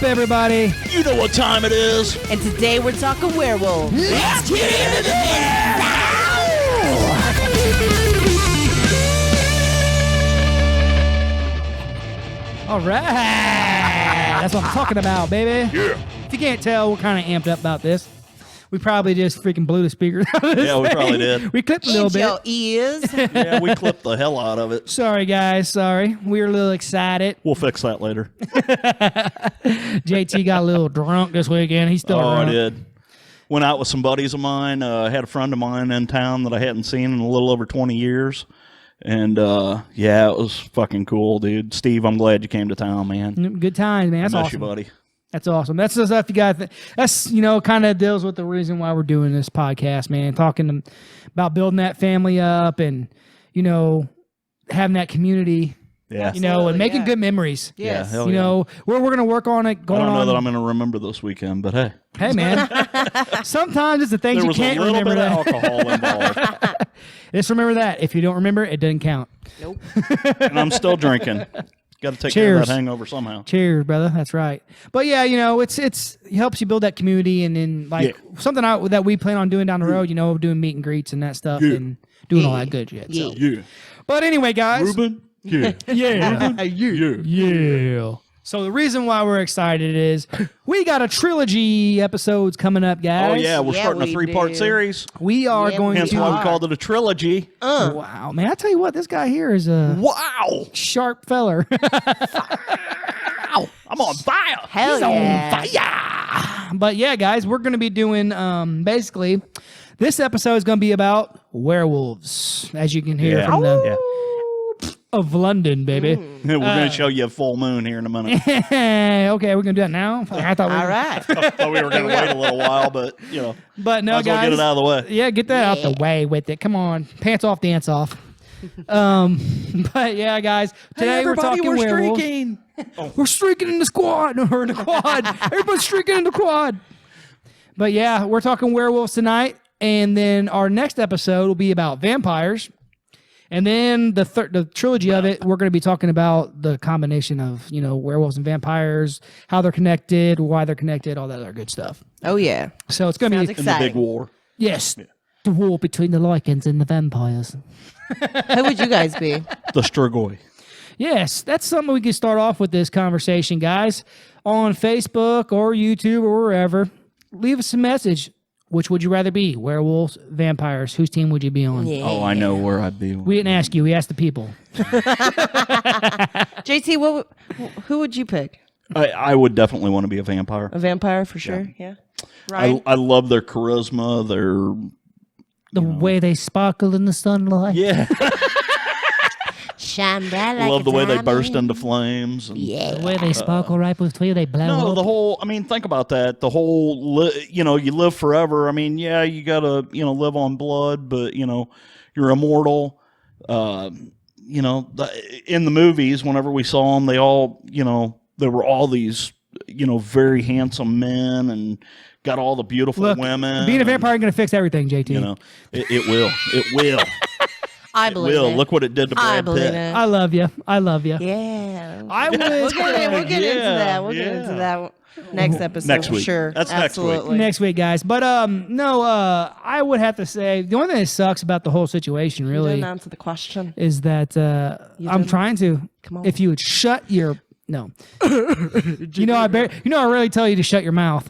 up, everybody? You know what time it is. And today we're talking werewolves. Let's get into this! All right. That's what I'm talking about, baby. Yeah. If you can't tell, we're kind of amped up about this. We probably just freaking blew the speakers out of this Yeah, we thing. probably did. We clipped a little Itch your bit. ears. Yeah, we clipped the hell out of it. Sorry, guys. Sorry. We were a little excited. We'll fix that later. JT got a little drunk this weekend. He's still I drunk. did. Went out with some buddies of mine. Had a friend of mine in town that I hadn't seen in a little over 20 years. And, yeah, it was fucking cool, dude. Steve, I'm glad you came to town, man. Good times, man. That's Miss awesome. you, buddy. That's awesome. That's the stuff you got. That's, kind of deals with the reason why we're doing this podcast, man. Talking about building that family up and, having that community, Yeah. and making good memories. Yes. Yeah, hell yeah. We're going to work on it. I don't know that I'm going to remember this weekend, but hey. Hey, man. Sometimes it's the things There you was can't a little remember. bit of alcohol involved. Just remember that. If you don't remember it, it doesn't count. Nope. And I'm still drinking. Got to take care of that hangover somehow. Cheers, brother. That's right. But yeah, it helps you build that community, and then something that we plan on doing down the road. Doing meet and greets and that stuff, and doing all that good shit. So. Yeah. But anyway, guys. Ruben? Yeah. Yeah. Yeah. So the reason why we're excited is we got a trilogy episodes coming up, guys. Oh, yeah. We're starting a we 3-part do. series. We are going Hence to. why we called it a trilogy. Wow, man! I tell you what, this guy here is a Wow. sharp feller. Wow. I'm on fire. Hell He's yeah. on fire. But yeah, guys, we're going to be doing basically this episode is going to be about werewolves, as you can hear from the of London, baby. We're going to show you a full moon here in a minute. Okay, we're going to do that now. I thought All right. I thought we were going to wait a little while, but, But no, might as well guys, get it out of the way. Yeah, get that out the way with it. Come on, pants off, dance off. But yeah, guys, today we're talking werewolves. streaking. We're streaking in the squad or in the quad. Everybody's streaking in the quad. But yeah, we're talking werewolves tonight, and then our next episode will be about vampires. And then the trilogy of it, we're going to be talking about the combination of, werewolves and vampires, how they're connected, why they're connected, all that other good stuff. Oh, yeah. So it's going to be Sounds In the big exciting. war. yes, the war between the Lycans and the vampires. Who would you guys be? The Strigoi. Yes, that's something we can start off with this conversation, guys, on Facebook or YouTube or wherever. Leave us a message. Which would you rather be? Werewolves, vampires? Whose team would you be on? Yeah. Oh, I know where I'd be. We didn't ask you. We asked the people. JT, who would you pick? I would definitely want to be a vampire. A vampire for sure. Yeah. Right. I love their charisma, The way they sparkle in the sunlight. yeah. Shine bright I love the way they burst into flames. And, The way they sparkle right between they blow No, up. the whole, think about that. The whole, you live forever. Yeah, you got to, live on blood, but, you're immortal. In the movies, whenever we saw them, they all, there were all these, very handsome men and got all the beautiful Look, women. being a vampire ain't going to fix everything, JT. It will. It will. I believe Will. it. Look what it did to Brad I believe Pitt. it. I love you. I love you. Yeah. I would. We'll get into that. We'll Yeah. get into that next episode Next for week. sure. That's next week. Absolutely. Next week, guys. But I would have to say the only thing that sucks about the whole situation You really didn't answer the question. is that I'm didn't? trying to. Come on. If you would shut your no, I really tell you to shut your mouth.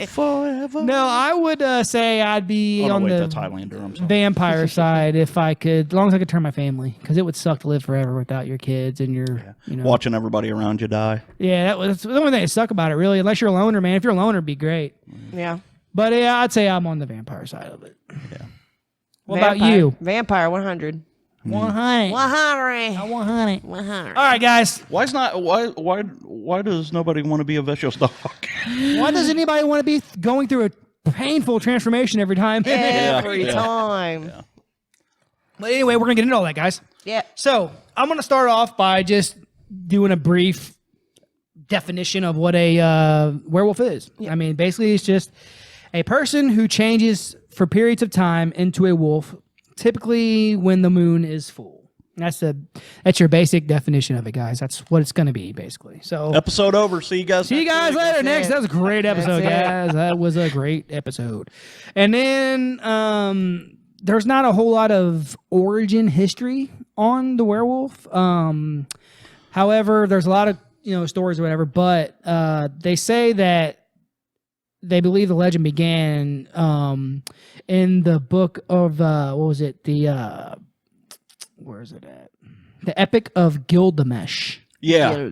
Forever. No, I would say I'd be on that's the Highlander. I'm sorry. vampire side if I could, as long as I could turn my family, because it would suck to live forever without your kids and your, Watching everybody around you die. Yeah, that's the only thing that suck about it, really. Unless you're a loner, man. If you're a loner, it'd be great. Yeah. But yeah, I'd say I'm on the vampire side of it. Yeah. What about you? Vampire 100. 100. 100. 100. 100. All right, guys. Why does nobody want to be a vicious dog? Why does anybody want to be going through a painful transformation every time? Every Yeah. time. Yeah. But anyway, we're going to get into all that, guys. Yeah. So I'm going to start off by just doing a brief definition of what a werewolf is. I mean, basically, it's just a person who changes for periods of time into a wolf, typically when the moon is full. That's your basic definition of it, guys. That's what it's going to be, basically. So Episode over. See you guys. see you guys later. That's it. That was a great episode, That's it. guys. That was a great episode. And then there's not a whole lot of origin history on the werewolf. However, there's a lot of stories or whatever, but they say that they believe the legend began in the book of what was it? Where is it at? The Epic of Gilgamesh. Yeah.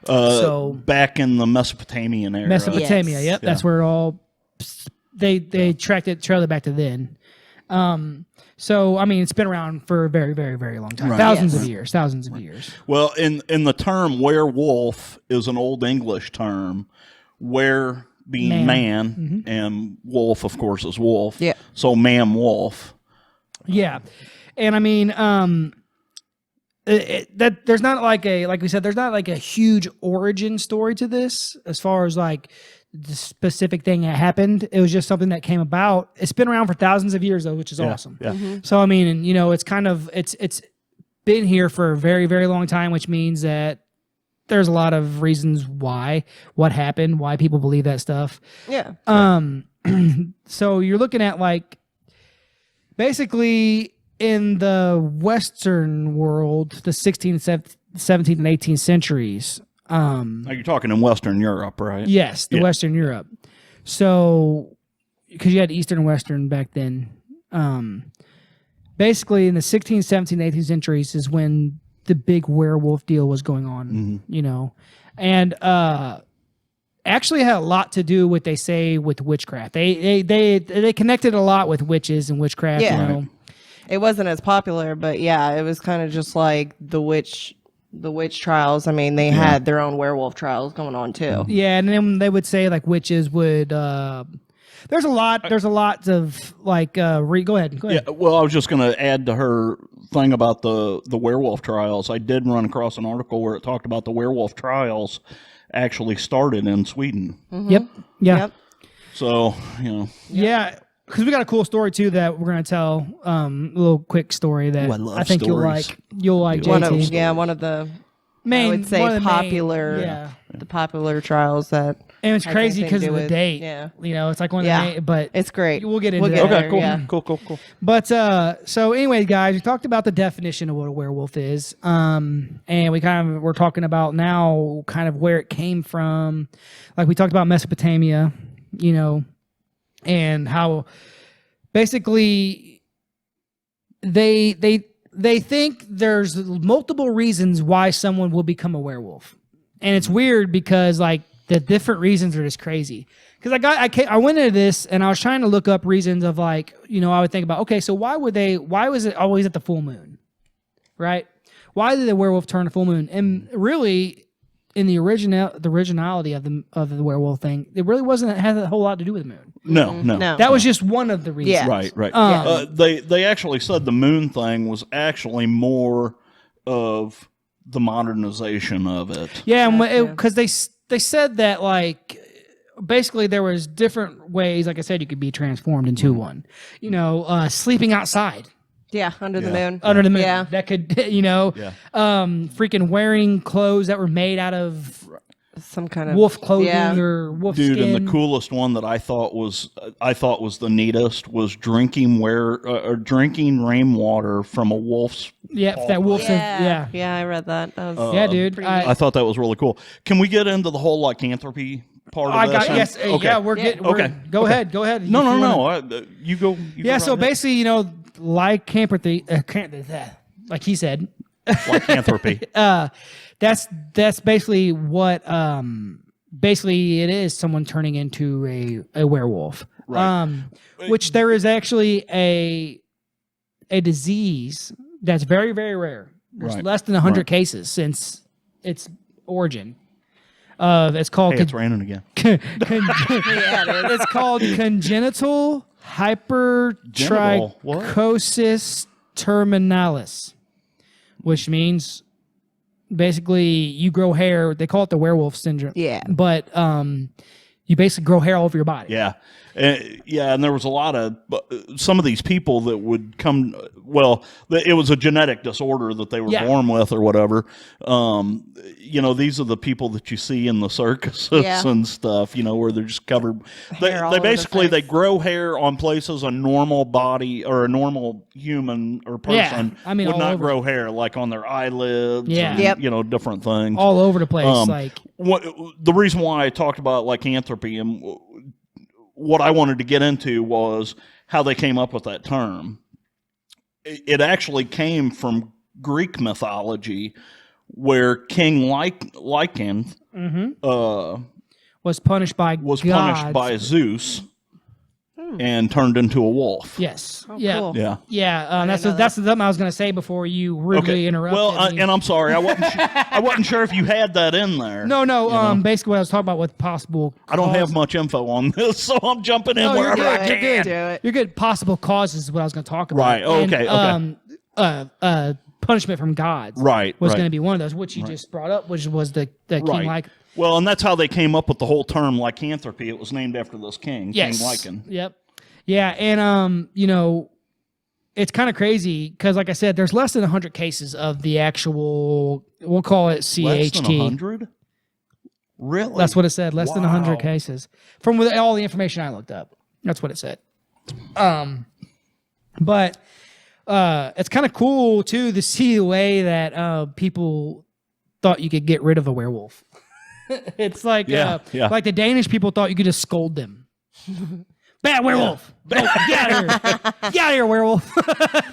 So- back in the Mesopotamian area. Mesopotamia. Yes. Yep, that's where it all. They trailed it back to then. So I mean, it's been around for a very, very, very long time. Right. Thousands Yes. of years. Thousands of years. Well, in the term werewolf is an Old English term. Were being man, and wolf, of course, is wolf. Yeah. So man wolf. Yeah, and I mean, that there's not like we said, there's not like a huge origin story to this as far as like the specific thing that happened. It was just something that came about. It's been around for thousands of years though, which is awesome. Yeah. So I mean, it's kind of it's been here for a very, very long time, which means that there's a lot of reasons what happened, why people believe that stuff. Yeah. So you're looking at like basically in the Western world, the 16th, 17th, and 18th centuries. Now you're talking in Western Europe, right? Yes, the Yeah. Western Europe. So, because you had Eastern and Western back then. Basically, in the 16th, 17th, 18th centuries is when the big werewolf deal was going on, and actually had a lot to do with, they say, with witchcraft. They connected a lot with witches and witchcraft. Yeah. It wasn't as popular, but yeah, it was kind of just like the witch trials. I mean, they had their own werewolf trials going on too. Yeah, and then they would say like witches would. There's a lot of like. Go ahead. Yeah. Well, I was just going to add to her thing about the werewolf trials. I did run across an article where it talked about the werewolf trials actually started in Sweden. Yep. Yeah. Yep. So Yeah. Because we got a cool story too that we're gonna tell. A little quick story that I love I think stories. you'll like. One JT. of one of the Main, I would say one of the main- popular yeah. the popular trials that And it's has crazy anything because to of do the with- date. yeah. It's like one of Yeah. the main, but it's great. We'll get into that. okay, there, cool, yeah. cool. But so anyway, guys, we talked about the definition of what a werewolf is, and we're talking about now kind of where it came from. Like we talked about Mesopotamia, and how basically they think there's multiple reasons why someone will become a werewolf, and it's weird because like the different reasons are just crazy. Because I went into this and I was trying to look up reasons of like, I would think about, okay, so why was it always at the full moon, right? Why did the werewolf turn a full moon? And really, in the originality of the werewolf thing, it really had a whole lot to do with the moon. No. That was just one of the reasons. Yeah. Right. They actually said the moon thing was actually more of the modernization of it. Yeah, because they said that like basically there was different ways. Like I said, you could be transformed into one. Sleeping outside Yeah, under the moon. under the moon. Yeah. That could freaking wearing clothes that were made out of Some kind of wolf clothing Yeah. or wolf Dude, skin. and the coolest one that I thought was the neatest was drinking rainwater from a wolf's. Yeah, that wolf. Yeah. Yeah, I read that. That was Yeah, dude. I thought that was really cool. Can we get into the whole lycanthropy part of this? Yes. Okay. Yeah, we're getting. Go ahead. Go ahead. No. If you wanna- You go. Yeah. So basically, lycanthropy, like he said, lycanthropy. that's basically what basically it is, someone turning into a werewolf. Right. Which there is actually a disease that's very, very rare. There's Right. less than 100 cases since its origin. It's called Hey, it's raining again. it's called congenital hypertrichosis terminalis, which means basically you grow hair. They call it the werewolf syndrome. Yeah. But you basically grow hair all over your body. Yeah. Yeah, and there was a lot of some of these people that would come. Well, it was a genetic disorder that they were born with, or whatever. These are the people that you see in the circuses and stuff. Where they're just covered. They basically they grow hair on places a normal body or a normal human or person would not grow hair, like on their eyelids. And, different things all over the place. The reason why I talked about lycanthropy and what I wanted to get into was how they came up with that term. It actually came from Greek mythology, where King Lycan was punished by Zeus and turned into a wolf. Yes. Oh, yeah. Cool. Yeah. That's something I was going to say before you rudely interrupted. Well, me. and I'm sorry, I wasn't sure if you had that in there. No. Basically, what I was talking about with possible. I don't have much info on this, so I'm jumping in wherever I can. You're good. You're good. Possible causes is what I was going to talk about. Right. Okay. And, punishment from gods. Right. Was going to be one of those, which you just brought up, which was the king like. Well, and that's how they came up with the whole term lycanthropy. It was named after this king, King Lycan. Yep. Yeah, and it's kind of crazy because, like I said, there's less than 100 cases of the actual. We'll call it CHT. Less than 100? Really? That's what it said. Less than 100 cases from all the information I looked up. That's what it said. But it's kind of cool too to see the way that people thought you could get rid of a werewolf. It's like like the Danish people thought you could just scold them. Bad werewolf. Yeah. Oh, get out of here. Get out of here, werewolf.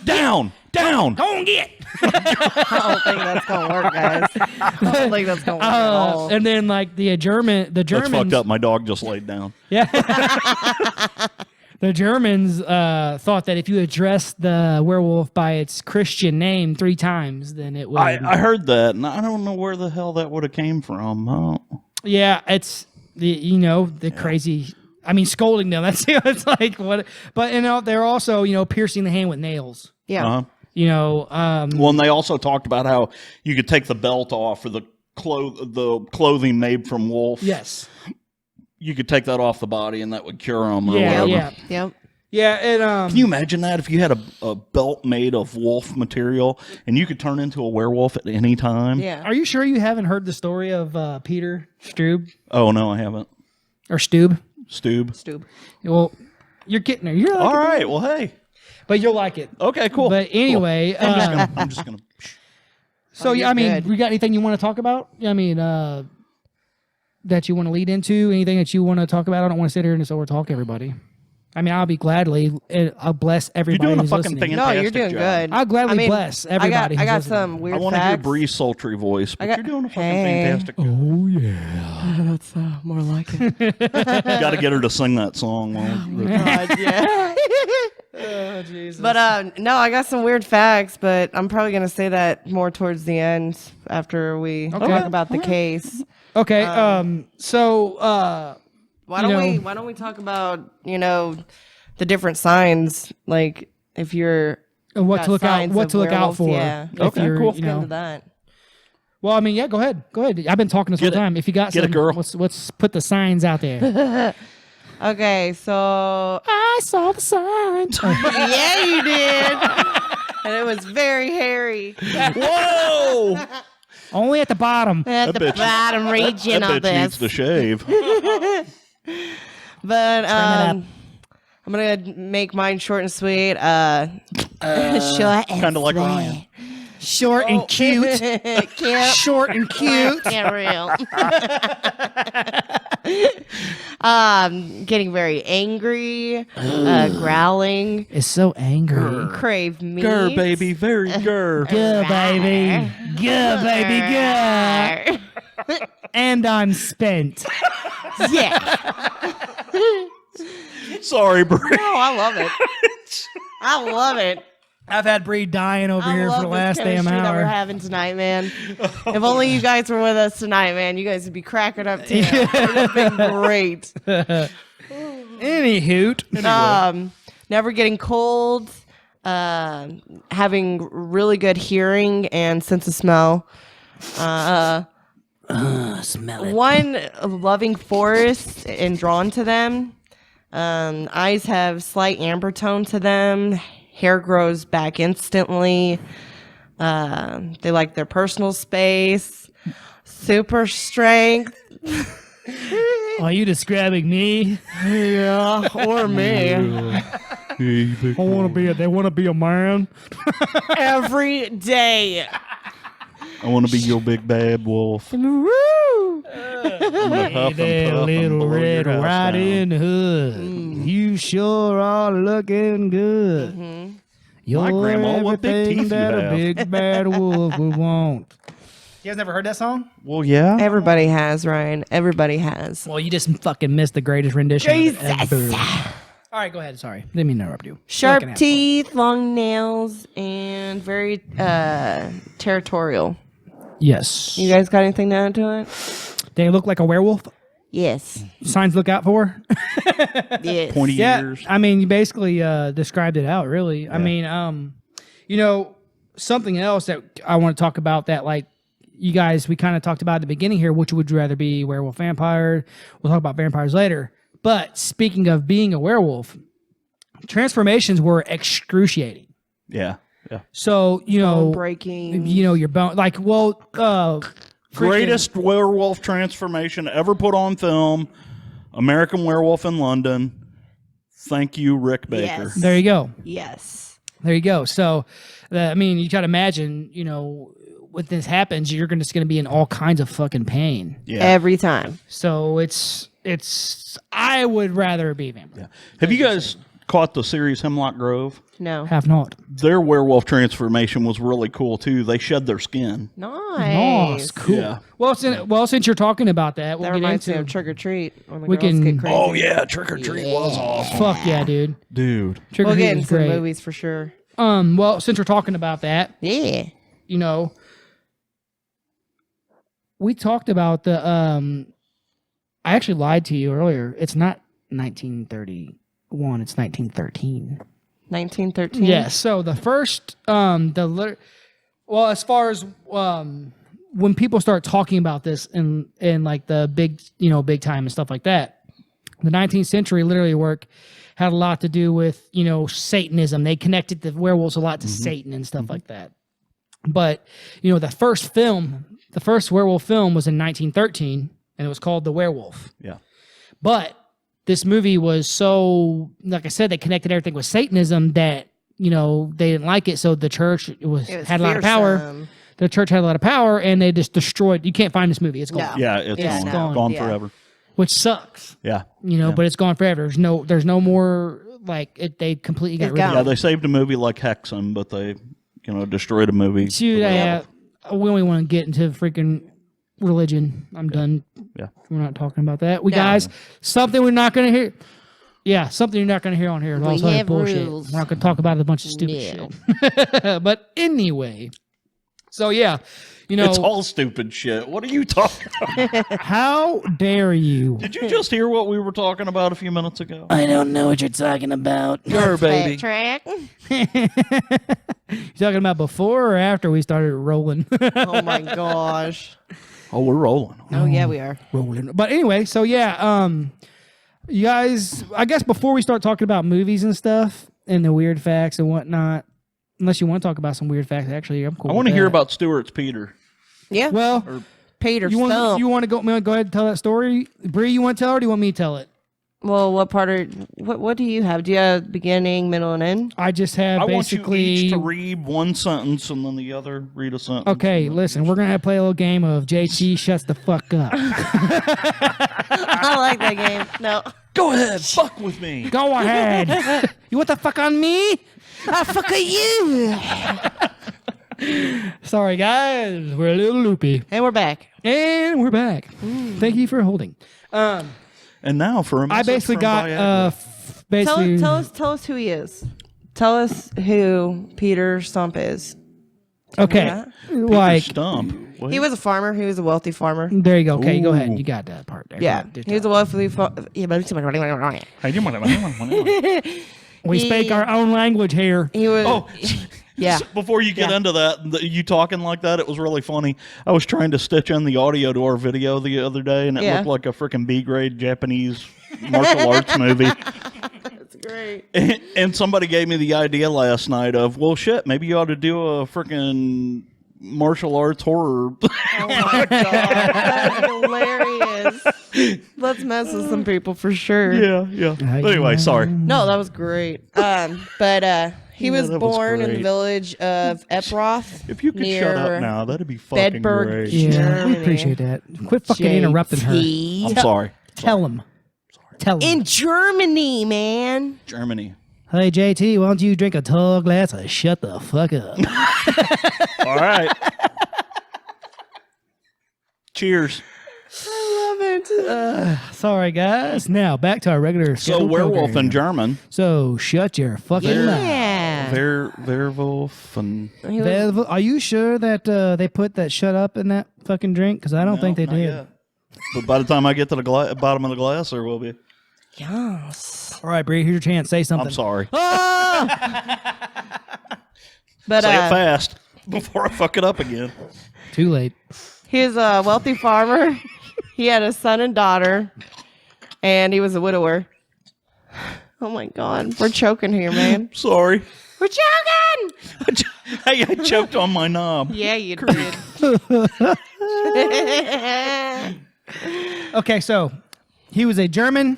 Down. Go on, get. I don't think that's going to work, guys. I don't think that's going to work at all. And then like the Germans. That's fucked up. My dog just laid down. Yeah. The Germans thought that if you addressed the werewolf by its Christian name 3 times, then it would. I heard that, and I don't know where the hell that would have came from. Yeah, it's the crazy. I mean, scolding them. That's it's like what. But they're also piercing the hand with nails. Yeah. Well, and they also talked about how you could take the belt off or the clothing made from wolf. Yes. You could take that off the body, and that would cure them. Yeah. Yep. Yeah. And can you imagine that if you had a belt made of wolf material and you could turn into a werewolf at any time? Yeah. Are you sure you haven't heard the story of Peter Strube? Oh no, I haven't. Or Stube? Stube. Well, you're getting there. You're all right. Well, hey. But you'll like it. Okay, cool. But anyway, cool. I'm just gonna. So I mean, we got anything you want to talk about? I mean, that you want to lead into? Anything that you want to talk about? I don't want to sit here and just overtalk everybody. I mean, I'll be gladly. I'll bless everybody. You're doing who's a fucking listening. No, you're doing job. good. I'll gladly bless everybody. I got who's some listening. weird I want to hear facts. Bree's sultry voice, but you're doing a fucking fantastic job. Oh yeah. That's more like it. Got to get her to sing that song. God, yeah. Oh, Jesus. But no, I got some weird facts, but I'm probably gonna say that more towards the end after we talk about the case. Okay. So. Why don't we talk about the different signs, like if you're what to look out werewolves, for? Yeah. Okay, cool. Let's get into that. Well, I mean, yeah, go ahead. I've been talking this whole time. If you got Get some, it, girl. let's put the signs out there. Okay, so I saw the signs. yeah, you did, and it was very hairy. Whoa! Only at the bottom. At the bottom region that of bitch needs this. to shave. But it up. I'm gonna make mine short and sweet. Short and Kind of like Ryan. Short and cute. Cute. Short and cute. Yeah, real. Getting very angry, growling, It's so angry. crave meat. Grr, baby, very grr. Good baby. Good baby. Good. And I'm spent. Yeah. Sorry, Bree. Oh, I love it. I love it. I've had Bree dying over here for the last this damn chemistry that we're hour. having tonight, man. If only you guys were with us tonight, man. You guys would be cracking up too. It's been great. Any hoot. Never getting cold. Having really good hearing and sense of smell. Smell it. One, loving forests and drawn to them. Eyes have slight amber tone to them. Hair grows back instantly. They like their personal space. Super strength. Are you describing me? Yeah, or me. They want to be a man. Every day. I want to be your big bad wolf. Woo! Hey there, little Red Riding Hood. You sure are looking good. You're My grandma, what big everything teeth you that a have. big bad wolf would want. You guys never heard that song? Well, yeah. Everybody has, Ryan. Everybody has. Well, you just fucking missed the greatest rendition ever. All right, go ahead. Sorry. Didn't mean to interrupt you. Sharp Fucking teeth, long nails, and very territorial. asshole. Yes. You guys got anything to add to it? They look like a werewolf. Yes. Signs to look out for. Yes. Pointy Yeah, ears. I mean, you basically described it out, really. I mean, something else that I want to talk about that, like, you guys, we kind of talked about at the beginning here, which would you rather be, werewolf, vampire? We'll talk about vampires later. But speaking of being a werewolf, transformations were excruciating. Yeah. Yeah. So, Breaking. your bone, like, Greatest werewolf transformation ever put on film. American Werewolf in London. Thank you, Rick Baker. Yes. there you go. Yes. There you go. So, I mean, you got to imagine, when this happens, you're just going to be in all kinds of fucking pain. Yeah. Every time. So I would rather be a vampire. Yeah. Have you guys caught the series Hemlock Grove? No. Have not. Their werewolf transformation was really cool too. They shed their skin. Nice. Nice. Cool. Yeah. Well, since you're talking about that, we'll That get reminds me into of Trick or Treat. When the We girls can- get crazy. Oh yeah, Trick or Treat was awesome, Fuck yeah, dude. dude. Trick or We'll Treat get is into the great. movies for sure. Well, since we're talking about that, Yeah. we talked about the I actually lied to you earlier. It's not 1931, it's 1913. 1913. Yes. So the first, as far as when people start talking about this in like the big time and stuff like that, the 19th century literary work had a lot to do with Satanism. They connected the werewolves a lot to Satan and stuff like that. But the first werewolf film was in 1913, and it was called The Werewolf. Yeah. But this movie was so, like I said, they connected everything with Satanism that, they didn't like it. So the church had a lot of power. fearsome. The church had a lot of power, and they just destroyed. You can't find this movie. It's gone, No. Yeah, it's Yeah, gone, no. gone Yeah. forever. which sucks, Yeah. but it's gone forever. There's no more, like, they completely got It's rid of gone. Yeah, they saved a movie like Hexam, but they, destroyed a movie. it. We only want to get into freaking religion. I'm done. Yeah. We're not talking about that. No. Guys, something we're not going to hear. Yeah, something you're not going to hear on here. It's all sort of have bullshit. rules. We're not going to talk about a bunch of stupid shit. But anyway, so yeah, It's all stupid shit. What are you talking about? how dare you? Did you just hear what we were talking about a few minutes ago? I don't know what you're talking about. Sure, baby. Track. You talking about before or after we started rolling? Oh my gosh. Oh, we're rolling. Oh yeah, we are. rolling. But anyway, so yeah, you guys, I guess before we start talking about movies and stuff and the weird facts and whatnot, unless you want to talk about some weird facts, actually, I'm cool. I want to hear about Stewart's Peter. Yeah. Well, Peter you want to go ahead and tell that story, Bree? You want to tell, or do you want me to tell it? Well, what do you have? Do you have beginning, middle, and end? I just have I want you basically. each to read one sentence and then the other read a sentence. Okay, listen, we're gonna play a little game of JT shuts the fuck up. I like that game. No. Go ahead, fuck with me. Go ahead. You want the fuck on me? I fuck you. Sorry, guys, we're a little loopy, And we're back. and we're back. Thank you for holding. And now for a I message basically from got Viagra. basically. Tell us who he is. Tell us who Peter Stump is. Okay, that. like Stump. What? He was a farmer. He was a wealthy farmer. there you go. Okay, go ahead. Ooh. You got that part there. Yeah. Just He was a wealthy farmer. we speak our own language here. He was. Oh, Yeah. before you get into that, you talking like that, it was really funny. I was trying to stitch in the audio to our video the other day, and it Yeah. looked like a freaking B-grade Japanese martial arts movie. great. And somebody gave me the idea last night of, well, shit, maybe you ought to do a freaking martial arts horror. Oh my god, that's hilarious. Let's mess with some people for sure. Yeah. Anyway, sorry. No, that was great. He was that was born in the great. village of Eproth. If you could shut near up now, that'd be fucking Bedburg. great. Yeah, we Germany. appreciate that. Quit fucking interrupting her. JT. I'm sorry. Tell him. Tell him. In Germany, man. Germany. Hey, JT, why don't you drink a tall glass of shut the fuck up? All right. Cheers. I love it. Sorry, guys. Now, back to our regular So, scheduled werewolf program. in German. So, shut your fucking mouth. Yeah. Werewolf and... He was- Are you sure that they put that shut up in that fucking drink? Because I don't think they not did. yet. But by the time I get to the bottom of the glass, there will be. Yes. All right, Bree, here's your chance. Say something. I'm sorry. But Say it fast before I fuck it up again. Too late. he was a wealthy farmer. He had a son and daughter, and he was a widower. Oh my God, we're choking here, man. Sorry. We're choking. Hey, I choked on my knob. Yeah, you did. Okay, so he was a German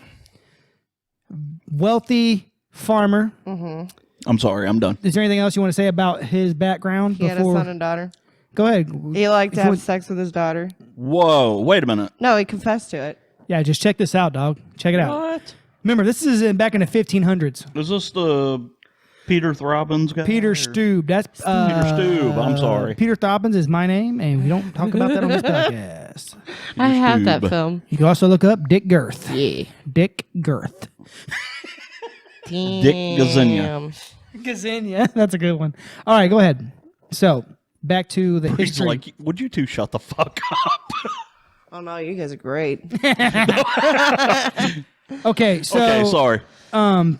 wealthy farmer. I'm sorry. I'm done. Is there anything else you want to say about his background? He had a son and daughter. Go ahead. He liked to If you have sex with his daughter. Whoa. Wait a minute. No, he confessed to it. Yeah, just check this out, dog. Check it out. What? Remember, this is back in the 1500s. Is this the Peter Throbbins guy? Peter or- Stube. That's Peter Stube. I'm sorry. Peter Throbbins is my name, and we don't talk about that on this podcast. I have that Stube. film. You can also look up Dick Girth. Yeah. Dick Girth. Dick Gazinia. Gazinia. That's a good one. All right, go ahead. So, back to the He's history. like, would you two shut the fuck up? Oh no, you guys are great. Okay, so Okay, sorry.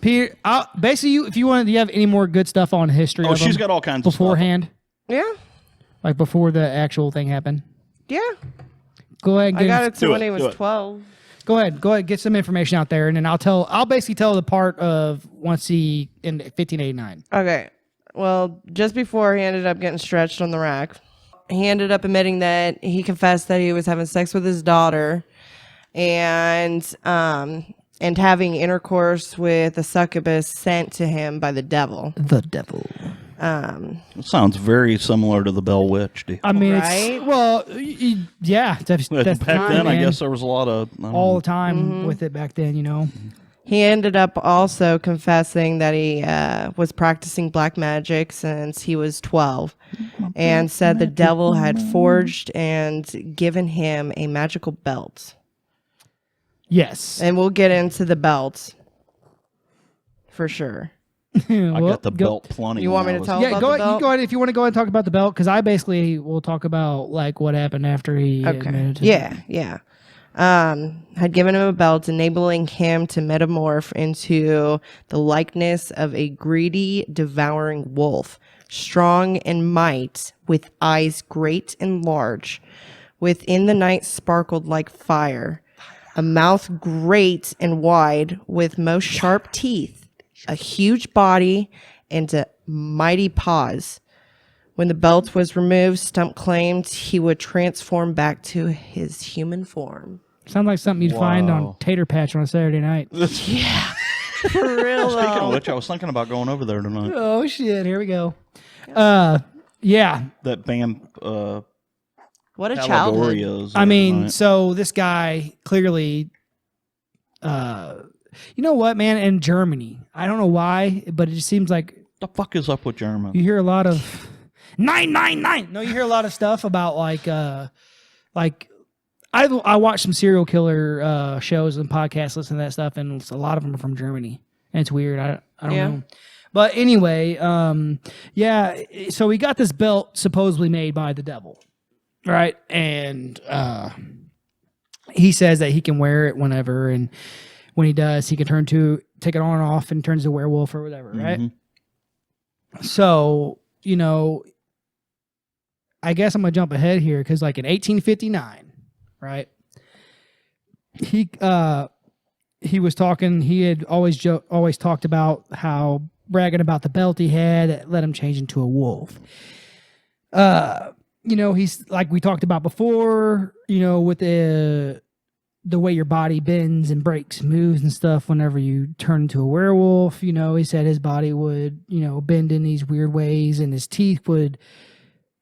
Peter, basically, if you want, do you have any more good stuff on history? Oh, of she's him got all kinds of stuff. beforehand, Yeah. like before the actual thing happened. Yeah. Go ahead. And I got it to Do when it, he was do it. 12. Go ahead. Get some information out there, and then I'll basically tell the part of once he in 1589. Okay. Well, just before he ended up getting stretched on the rack, he ended up admitting that he confessed that he was having sex with his daughter and having intercourse with a succubus sent to him by the devil. The devil. It sounds very similar to the Bell Witch. Dude. I mean, Right? yeah. That's Back the time, then, I man. guess there was a lot of I don't all know. the time with it back then. You know. He ended up also confessing that he was practicing black magic since he was 12 and said the devil had forged and given him a magical belt. Yes. And we'll get into the belt for sure. I got the belt plenty. You want when me I to was- tell Yeah, about go the ahead. You belt? go ahead if you want to go ahead and talk about the belt, because I basically will talk about like what happened after he admitted to Yeah. Had given him a belt, enabling him to metamorph into the likeness of a greedy, devouring wolf, strong in might, with eyes great and large. Within the night sparkled like fire, a mouth great and wide, with most sharp teeth, a huge body, and a mighty paws. When the belt was removed, Stump claimed he would transform back to his human form. Sounds like something you'd find on Wow. Tater Patch on a Saturday night. For real, Speaking of though. which, I was thinking about going over there tonight. Oh shit! Here we go. Yeah. That band, What a childhood. Allegoria. I mean, so this guy clearly, you know what, man? In Germany, I don't know why, but it just seems like the fuck is up with German? you hear a lot of 999. No, you hear a lot of stuff about like I watch some serial killer shows and podcasts, listen to that stuff, and a lot of them are from Germany, and it's weird. I don't Yeah. know. But anyway, yeah. So we got this belt supposedly made by the devil, right? And he says that he can wear it whenever, and when he does, he can take it on and off, and turns to a werewolf or whatever, right? Mhm. So I guess I'm gonna jump ahead here because, like in 1859, right? he was talking. He had always talked about how bragging about the belt he had that let him change into a wolf. He's like we talked about before. With the way your body bends and breaks, moves and stuff. Whenever you turn into a werewolf, he said his body would bend in these weird ways, and his teeth would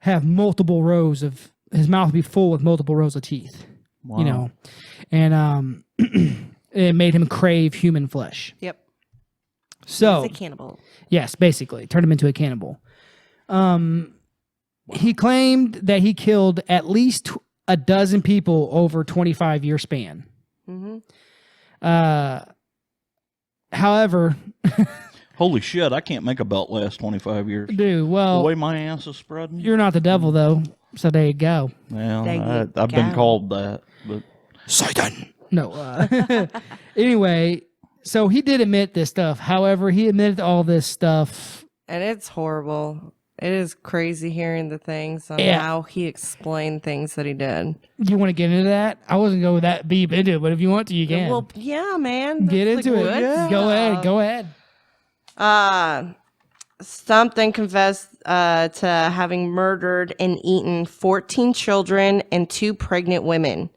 have multiple rows of. His mouth would be full with multiple rows of teeth. Wow. And it made him crave human flesh. Yep. So He's a cannibal. yes, basically turned him into a cannibal. He claimed that he killed at least a dozen people over 25-year span. Mm-hmm. However, Holy shit! I can't make a belt last 25 years. dude, The well, way my ass is spreading. you're not the devil though, so there you go. Well, There you I've been go. called that, but Satan. No. Anyway, so he did admit this stuff. However, he admitted all this stuff. And it's horrible. It is crazy hearing the things on Yeah. how he explained things that he did. Do you want to get into that? I wasn't going that deep into it, but if you want to, you can. Well, yeah, man. Get That's into the it. good Go ahead. stuff. Go ahead. Something confessed to having murdered and eaten 14 children and 2 pregnant women.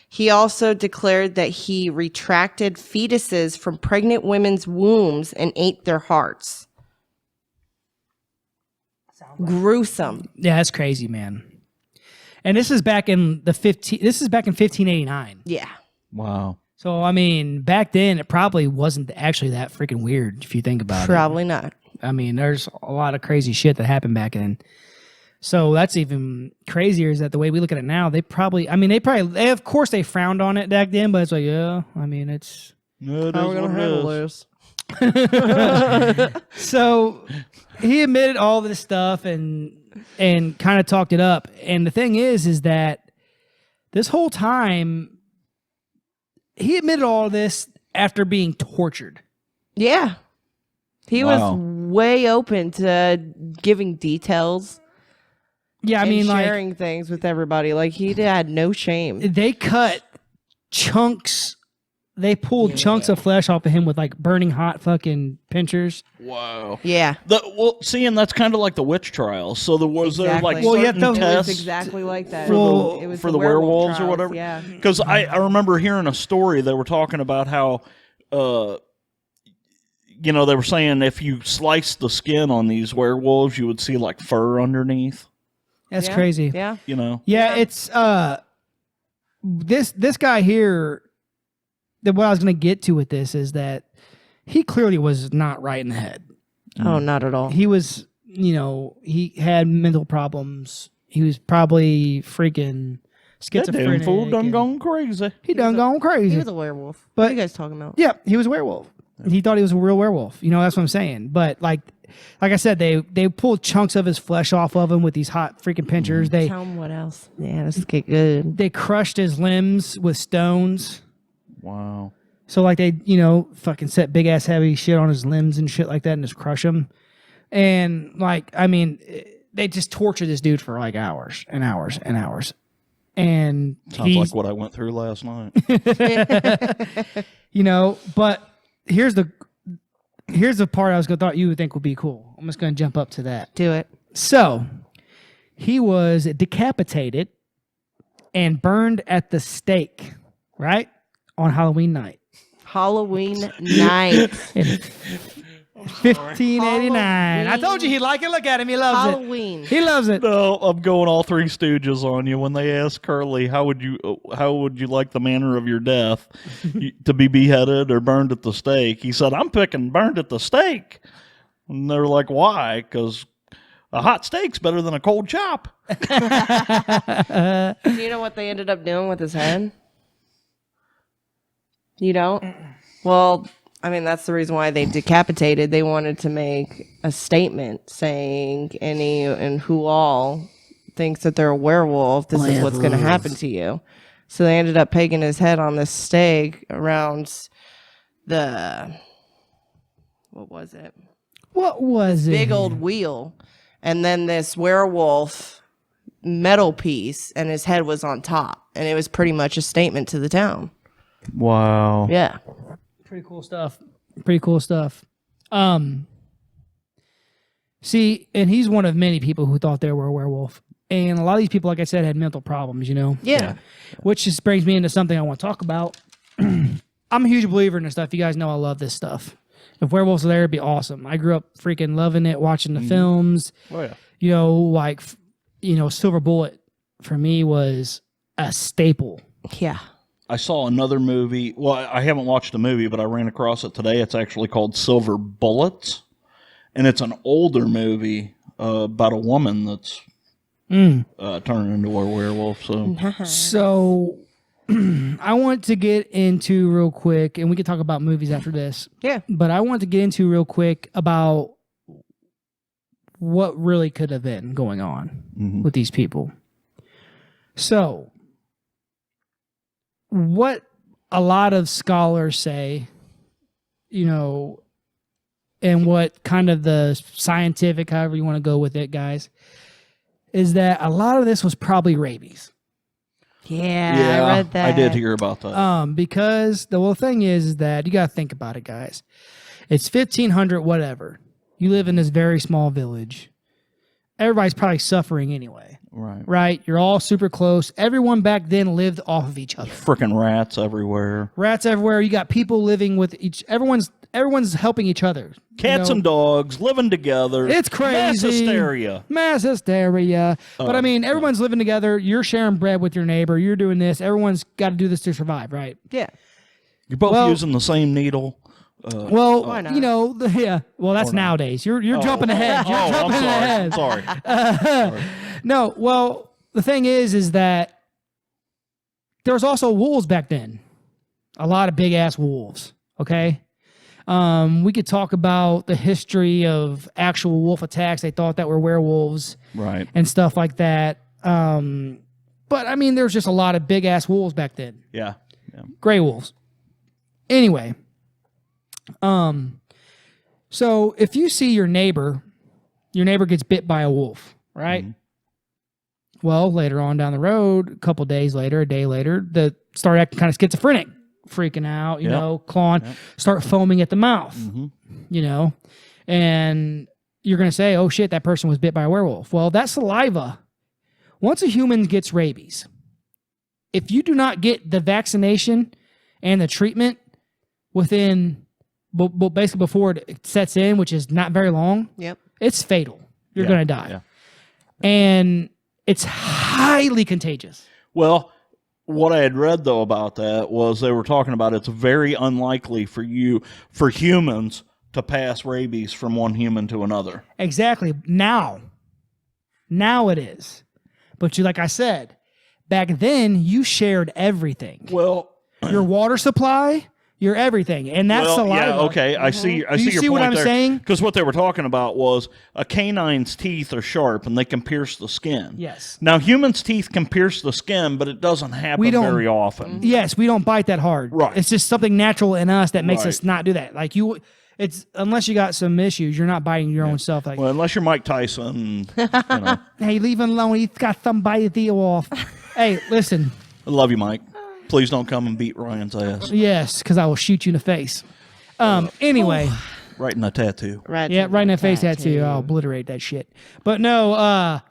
He also declared that he retracted fetuses from pregnant women's wombs and ate their hearts. Gruesome. Yeah, that's crazy, man. And this is back in This is back in 1589. Yeah. wow. So I mean, back then it probably wasn't actually that freaking weird if you think about it. Probably not. I mean, there's a lot of crazy shit that happened back then. So that's even crazier is that the way we look at it now, of course they frowned on it back then, but it's like, yeah, I mean, it's. No, it is what it is. this? So he admitted all this stuff and kind of talked it up. And the thing is that this whole time, he admitted all of this after being tortured. Yeah. He Wow. was way open to giving details. Yeah, I and mean, like, sharing things with everybody. Like he had no shame. they cut chunks. They pulled chunks of flesh off of him with like burning hot fucking pincers. Wow. Yeah. And that's kind of like the witch trials. So there was Exactly. like Well, yeah, certain the- It was tests exactly like that. Well, It was for the werewolves or trials, whatever. Yeah. Because I remember hearing a story. They were talking about how, they were saying if you slice the skin on these werewolves, you would see like fur underneath. That's Yeah. crazy. Yeah. Yeah, it's this guy here. What I was going to get to with this is that he clearly was not right in the head. Oh, not at all. He was, he had mental problems. He was probably freaking That schizophrenic. damn fool done and gone crazy. He done gone crazy. He was a werewolf. But- What are you guys talking about? Yeah, he was a werewolf. He thought he was a real werewolf. That's what I'm saying. But like I said, they pulled chunks of his flesh off of him with these hot freaking pincers. They Tell him what else. Yeah, this get good. they crushed his limbs with stones. Wow. So like they, fucking set big ass heavy shit on his limbs and shit like that and just crush him. And like, I mean, they just torture this dude for like hours and hours and hours. And Sounds like what I went through last night. but here's the part I thought you would think would be cool. I'm just going to jump up to that. Do it. So he was decapitated and burned at the stake, right? On Halloween night. Halloween night. In 1589. I told you he'd like it. Look at him. He loves Halloween. it. He loves it. No, I'm going all Three Stooges on you. When they asked Curly, how would you like the manner of your death, to be beheaded or burned at the stake? He said, "I'm picking burned at the stake." And they're like, "Why?" Because a hot steak's better than a cold chop. Do you know what they ended up doing with his head? You don't? Well, I mean, that's the reason why they decapitated. They wanted to make a statement saying any and who all thinks that they're a werewolf, this is what's going to happen to you. So they ended up pegging his head on this stake around what was it? What was it? Big old wheel. And then this werewolf metal piece, and his head was on top. And it was pretty much a statement to the town. Wow. Yeah. Pretty cool stuff. Pretty cool stuff. See, and he's one of many people who thought they were a werewolf. And a lot of these people, like I said, had mental problems, you know? Yeah. Which just brings me into something I want to talk about. I'm a huge believer in this stuff. You guys know I love this stuff. If werewolves were there, it'd be awesome. I grew up freaking loving it, watching the films. Oh, yeah. You know, like, you know, Silver Bullet for me was a staple. Yeah. I saw another movie. Well, I haven't watched the movie, but I ran across it today. It's actually called Silver Bullets. And it's an older movie about a woman that's turning into a werewolf. So I want to get into real quick, and we can talk about movies after this. Yeah. But I want to get into real quick about what really could have been going on with these people. So, what a lot of scholars say, you know, and what kind of the scientific, however you want to go with it, guys, is that a lot of this was probably rabies. Yeah, I read that. I did hear about that. Because the whole thing is that you got to think about it, guys. It's 1500, whatever. You live in this very small village. Everybody's probably suffering anyway. Right? You're all super close. Everyone back then lived off of each other. Freaking rats everywhere. Rats everywhere. You got people living with everyone's helping each other. Cats and dogs living together. It's crazy. Mass hysteria. Mass hysteria. But I mean, everyone's living together. You're sharing bread with your neighbor. You're doing this. Everyone's got to do this to survive, right? Yeah. You're both using the same needle. Why not? you know, yeah. Well, that's nowadays. You're jumping ahead. You're jumping ahead. Sorry. No, well, the thing is that there was also wolves back then. A lot of big ass wolves. Okay. We could talk about the history of actual wolf attacks. They thought that were werewolves, Right. and stuff like that. But I mean, there was just a lot of big ass wolves back then. Yeah. Gray wolves. Anyway, so if you see your neighbor gets bit by a wolf, right? Well, later on down the road, a couple days later, a day later, they start acting kind of schizophrenic, freaking out, you know, clawing, start foaming at the mouth, you know, and you're going to say, oh shit, that person was bit by a werewolf. Well, that saliva, once a human gets rabies, if you do not get the vaccination and the treatment within, basically before it sets in, which is not very long, it's fatal. You're going to die. Yeah. And it's highly contagious. Well, what I had read though about that was they were talking about it's very unlikely for humans to pass rabies from one human to another. Exactly. Now it is. But like I said, back then you shared everything. Well, your water supply, your everything, and that's saliva. Yeah, okay, I see. I see your point what I'm there. saying? Because what they were talking about was a canine's teeth are sharp and they can pierce the skin. Yes. Now humans' teeth can pierce the skin, but it doesn't happen very often. Yes, we don't bite that hard. Right. It's just something natural in us that makes us not do that. Like it's unless you got some issues, you're not biting your own self. Like, Well, unless you're Mike Tyson, you know. hey, leave him alone. He's got somebody to deal off. Hey, listen. I love you, Mike. Please don't come and beat Ryan's ass. Yes, because I will shoot you in the face. Anyway. Right in the tattoo. Right in the face tattoo. I'll obliterate that shit. But no,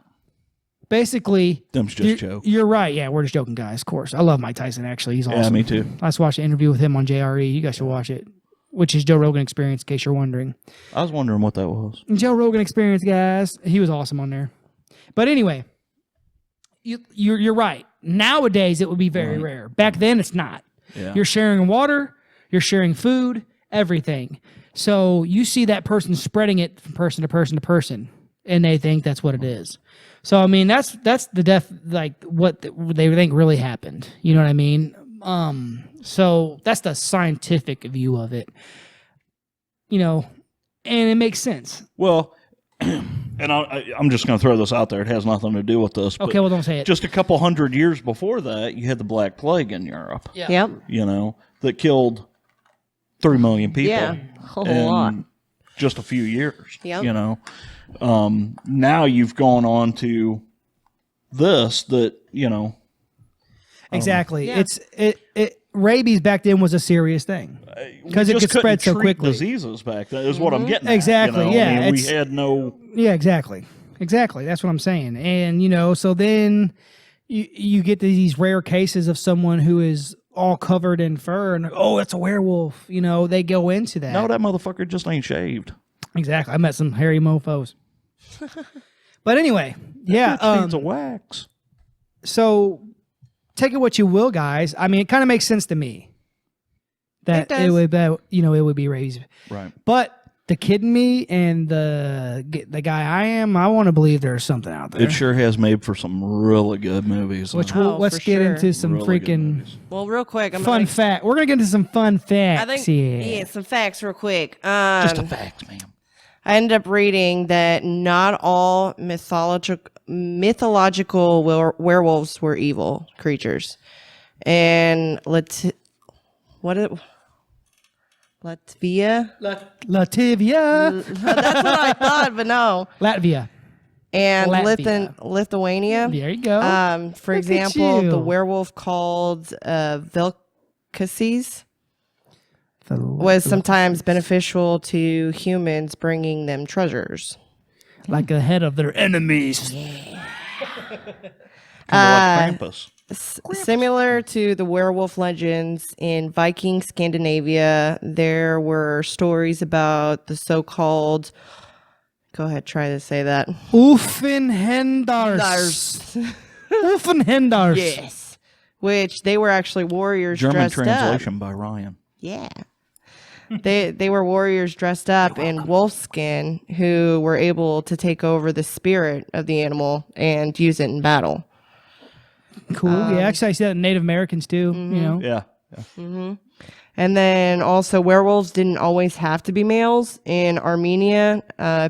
basically. Them's just jokes. You're right. Yeah, we're just joking, guys. Of course. I love Mike Tyson, actually. He's awesome. Yeah, me too. I just watched an interview with him on JRE. You guys should watch it, which is Joe Rogan Experience, in case you're wondering. I was wondering what that was. Joe Rogan Experience, guys. He was awesome on there. But anyway, you're right. Nowadays, it would be very rare. Back then, it's not. Yeah. You're sharing water, you're sharing food, everything. So you see that person spreading it from person to person to person, and they think that's what it is. So I mean, that's the like what they think really happened. You know what I mean? So that's the scientific view of it. You know, and it makes sense. Well, and I'm just going to throw this out there. It has nothing to do with this. Okay, well, don't say it. Just a couple hundred years before that, you had the Black Plague in Europe. Yeah. Yep. You know, that killed 3 million people. Yeah, a whole in lot. Just a few years. Yep. You know, now you've gone on to this that, you know. Exactly. Yeah. rabies back then was a serious thing because it just could spread so couldn't treat quickly. diseases back then is what I'm getting at, Exactly, you know? yeah, I mean, we it's- had no. Yeah, exactly. That's what I'm saying. And so then you get these rare cases of someone who is all covered in fur and that's a werewolf. They go into that. No, that motherfucker just ain't shaved. Exactly. I met some hairy mofos. But anyway, yeah. Bitch needs a wax. So take it what you will, guys. I mean, it kind of makes sense to me that It it does. would it would be rabies. Right. But the kid in me and the guy I am, I want to believe there's something out there. It sure has made for some really good movies. Which Oh, let's for get sure. into some Really good freaking movies. Well, real quick, fun fact. We're gonna get into some fun facts. I think here. some facts real quick. Just a fact, man. I ended up reading that not all mythological werewolves were evil creatures, and Latvia, Latvia, that's what I thought, but no, Latvia. and Latvia. Lithuania. There you go. For Look at example, you. the werewolf called Vilcaces was sometimes beneficial to humans, bringing them treasures. like ahead of their enemies. Kind of like Krampus. Similar to the werewolf legends in Viking Scandinavia, there were stories about the so-called. Go ahead, try to say that. Uffenhendars. Uffenhendars. Yes, which they were actually warriors German dressed translation up. by Ryan. Yeah. They were warriors dressed up in wolf skin who were able to take over the spirit of the animal and use it in battle. Cool. Yeah, actually, I see that in Native Americans too. Yeah. And then also werewolves didn't always have to be males. In Armenia,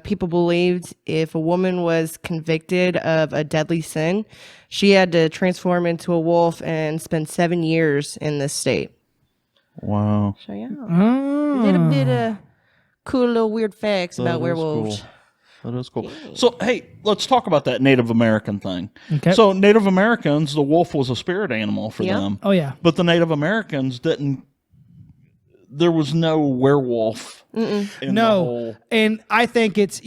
people believed if a woman was convicted of a deadly sin, she had to transform into a wolf and spend 7 years in this state. Wow. So yeah, Oh. a little bit of cool little weird facts about That is werewolves. cool. That is cool. So, hey, let's talk about that Native American thing. Okay. So, Native Americans, the wolf was a spirit animal for Yeah. them. Oh yeah. But the Native Americans didn't. There was no werewolf. In the No, whole, and I think it's